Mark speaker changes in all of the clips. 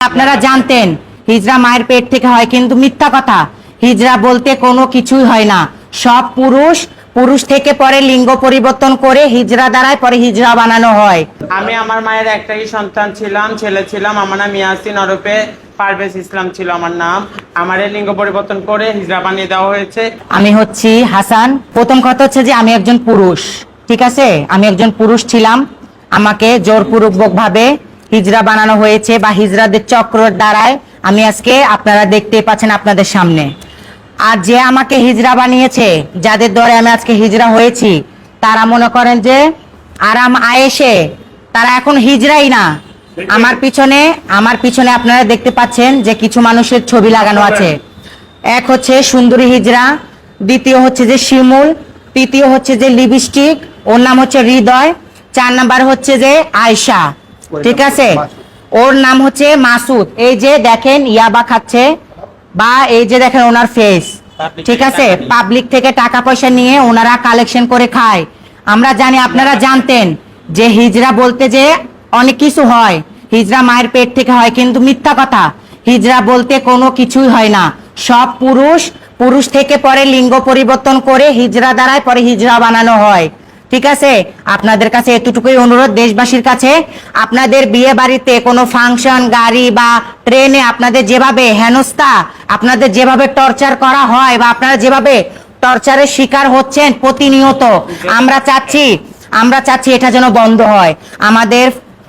Speaker 1: আপনারা জানতেন হিজড়া মায়ের পেট থেকে হয়, কিন্তু মিথ্যা কথা। হিজড়া বলতে কোনো কিছুই হয় না। সব পুরুষ থেকে পরে লিঙ্গ পরিবর্তন করে হিজড়া দ্বারাই পরে হিজড়া বানানো হয়।
Speaker 2: আমি আমার মায়ের একটাই সন্তান ছিলাম, ছেলে ছিলাম। আমার নাম ইয়াসিন ওরফে পারভেজ ইসলাম ছিল আমার নাম। আমার লিঙ্গ পরিবর্তন করে হিজড়া বানিয়ে দেওয়া হয়েছে।
Speaker 1: আমি হচ্ছি হাসান। প্রথম কথা হচ্ছে যে আমি একজন পুরুষ, ঠিক আছে? আমি একজন পুরুষ ছিলাম, আমাকে জোরপূর্বক ভাবে হিজড়া বানানো হয়েছে বা হিজড়াদের চক্রের দ্বারাই আমি আজকে আপনারা দেখতে পাচ্ছেন আপনাদের সামনে। আর যে আমাকে হিজড়া বানিয়েছে, যাদের দ্বারা আমি আজকে হিজড়া হয়েছি, তারা মনে করেন যে আরাম আয়েশে তারা এখন হিজড়াই না। আমার পিছনে আপনারা দেখতে পাচ্ছেন যে কিছু মানুষের ছবি লাগানো আছে। এক হচ্ছে সুন্দরী হিজড়া, দ্বিতীয় হচ্ছে যে শিমুল, তৃতীয় হচ্ছে যে লিপস্টিক, ওর নাম হচ্ছে হৃদয়, 4 নাম্বার হচ্ছে যে আয়শা, ঠিক আছে? ওর নাম হচ্ছে মাসুদ। এই যে দেখেন ইয়াবা খাচ্ছে, বা এই যে দেখেন ওনার ফেস, ঠিক আছে? পাবলিক থেকে টাকা পয়সা নিয়ে ওনারা কালেকশন করে খায়। আমরা জানি, আপনারা জানতেন যে হিজড়া বলতে যে অনেক কিছু হয়। হিজড়া মায়ের পেট থেকে হয়, কিন্তু মিথ্যা কথা। হিজড়া বলতে কোনো কিছুই হয় না। সব পুরুষ থেকে পরে লিঙ্গ পরিবর্তন করে হিজড়া দ্বারাই পরে হিজড়া বানানো হয়, ঠিক আছে? আপনাদের কাছে এতটুকুই অনুরোধ, দেশবাসীর কাছে, আপনাদের বিয়ে বাড়িতে কোনো ফাংশন, গাড়ি বা ট্রেনে আপনাদের যেভাবে হেনস্থা, আপনাদের যেভাবে টর্চার করা হয় বা আপনারা যেভাবে টর্চারের শিকার হচ্ছেন প্রতিনিয়ত, আমরা চাচ্ছি এটা যেন বন্ধ হয়।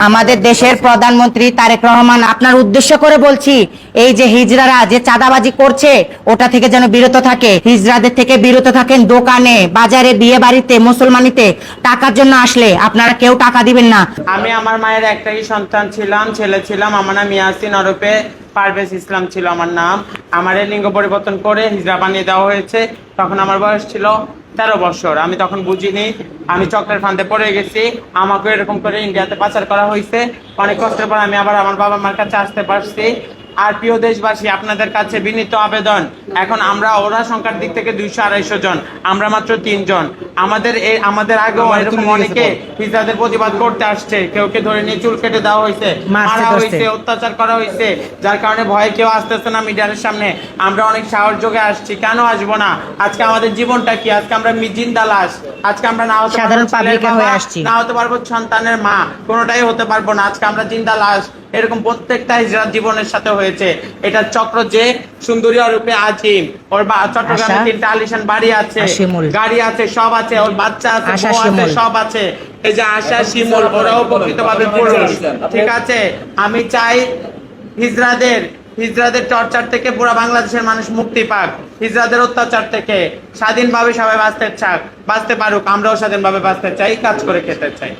Speaker 1: আমাদের দেশের প্রধানমন্ত্রী তারেক রহমান, আপনার উদ্দেশ্য করে বলছি, এই যে হিজড়ারা যে চাঁদাবাজি করছে ওটা থেকে যেন বিরত থাকে। হিজড়াদের থেকে বিরত থাকেন। দোকানে, বাজারে, বিয়ে বাড়িতে, মুসলমানিতে টাকার জন্য আসলে আপনারা কেউ টাকা দিবেন না।
Speaker 2: আমি আমার মায়ের একটাই সন্তান ছিলাম, ছেলে ছিলাম। আমার নাম ইয়াসিন ওরফে পারভেজ ইসলাম ছিল আমার নাম। আমার লিঙ্গ পরিবর্তন করে হিজড়া বানিয়ে দেওয়া হয়েছে। তখন আমার বয়স ছিল 13 বছর। আমি তখন বুঝিনি, আমি চক্রের ফাঁদে পড়ে গেছি। আমাকে এরকম করে ইন্ডিয়াতে পাচার করা হয়েছে। অনেক কষ্টের পর আমি আবার আমার বাবা মার কাছে আসতে পারছি। আর প্রিয় দেশবাসী, আপনাদের কাছে বিনীত আবেদন, এখন আমরা ওরা সংখ্যার দিক থেকে 200-250 জন, আমরা মাত্র 3 জন। আমাদের আগেও এরকম অনেকে হিজড়াদের প্রতিবাদ করতে আসছে। কেউকে ধরে নিয়ে চুল কেটে দেওয়া হয়েছে, মারা হয়েছে, অত্যাচার করা হয়েছে, যার কারণে ভয়ে কেউ আসতেছে না মিডিয়ার সামনে। আমরা অনেক সাহস যোগে আসছি, কেন আসবো না? আজকে আমাদের জীবনটা কি? আজকে আমরা জিন্দা লাশ। আজকে আমরা না হতে
Speaker 1: সাধারণ পাবলিক হয়ে আসছি,
Speaker 2: না হতে পারবো সন্তানের মা, কোনোটাই হতে পারবো না। আজকে আমরা জিন্দা লাশ। এরকম প্রত্যেকটা হিজড়ার জীবনের সাথে হয়েছে। এটা চক্র যে সুন্দরী রূপে আজিম, ওর চট্টগ্রামে 3টা আলিশান বাড়ি আছে, গাড়ি আছে, সব আছে, ওর বাচ্চা আছে, বউ আছে, সব আছে। এই যে আশা, শিমুল, ওরাও প্রকৃতভাবে পুরুষ, ঠিক আছে? আমি চাই হিজড়াদের টর্চার থেকে পুরো বাংলাদেশের মানুষ মুক্তি পাক। হিজড়াদের অত্যাচার থেকে স্বাধীনভাবে সবাই বাঁচতে পারুক। আমরাও স্বাধীনভাবে বাঁচতে চাই, কাজ করে খেতে চাই।